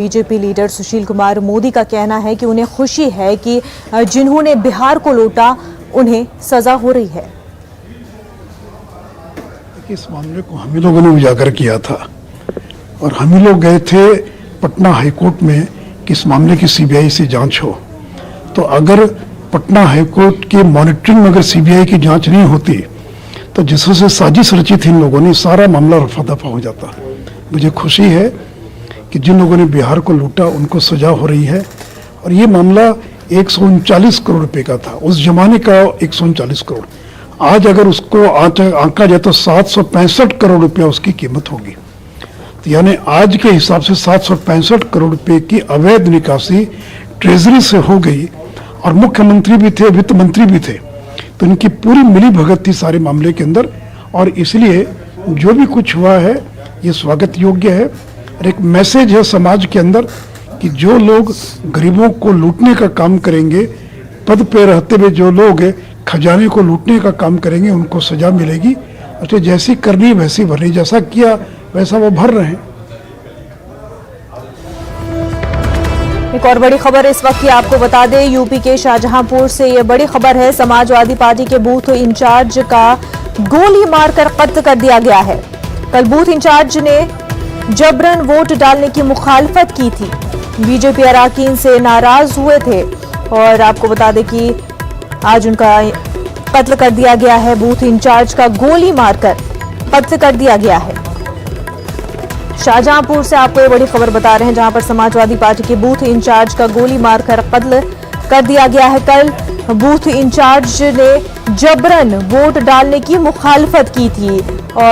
BJP leader Sushil Kumar Modi का कहना है कि उन्हें खुशी है कि जिन्होंने बिहार को लूटा उन्हें सजा हो रही है। इस मामले को हम ही लोगों ने उजागर किया था और हम ही लोग गए थे पटना हाईकोर्ट में कि इस मामले की सीबीआई से जांच हो। तो अगर पटना हाईकोर्ट की मॉनिटरिंग में अगर सीबीआई की जांच नहीं होती तो जिससे साजिश रची थी इन लोगों ने, सारा मामला रफा दफा हो जाता। मुझे खुशी है कि जिन लोगों ने बिहार को लूटा उनको सजा हो रही है और ये मामला 139 करोड़ रुपए का था, उस जमाने का 139 करोड़। आज अगर उसको आंका जाए तो 765 करोड़ रुपया उसकी कीमत होगी। तो यानी आज के हिसाब से 765 करोड़ रुपए की अवैध निकासी ट्रेजरी से हो गई और मुख्यमंत्री भी थे, वित्त मंत्री भी थे, तो इनकी पूरी मिली भगत थी सारे मामले के अंदर। और इसलिए जो भी कुछ हुआ है ये स्वागत योग्य है और एक मैसेज है समाज के अंदर कि जो लोग गरीबों को लूटने का काम करेंगे, पद पे रहते हुए जो लोग खजाने को लूटने का काम करेंगे उनको सजा मिलेगी। और जैसी करनी वैसी भरनी, जैसा किया वैसा वो भर रहे हैं। एक और बड़ी खबर इस वक्त की आपको बता दें, यूपी के शाहजहांपुर से ये बड़ी खबर है। समाजवादी पार्टी के बूथ इंचार्ज का गोली मारकर कत्ल कर दिया गया है। कल बूथ इंचार्ज ने जबरन वोट डालने की मुखालफत की थी। बीजेपी अरकान से नाराज हुए थे और आपको बता दें कि आज उनका कत्ल कर दिया गया है। बूथ इंचार्ज का गोली मारकर कत्ल कर दिया गया है। शाहजहांपुर से आपको ये बड़ी खबर बता रहे हैं, जहां पर समाजवादी पार्टी के बूथ इंचार्ज का गोली मारकर कत्ल कर दिया गया है। कल बूथ इंचार्ज ने जबरन वोट डालने की मुखालफत की थी और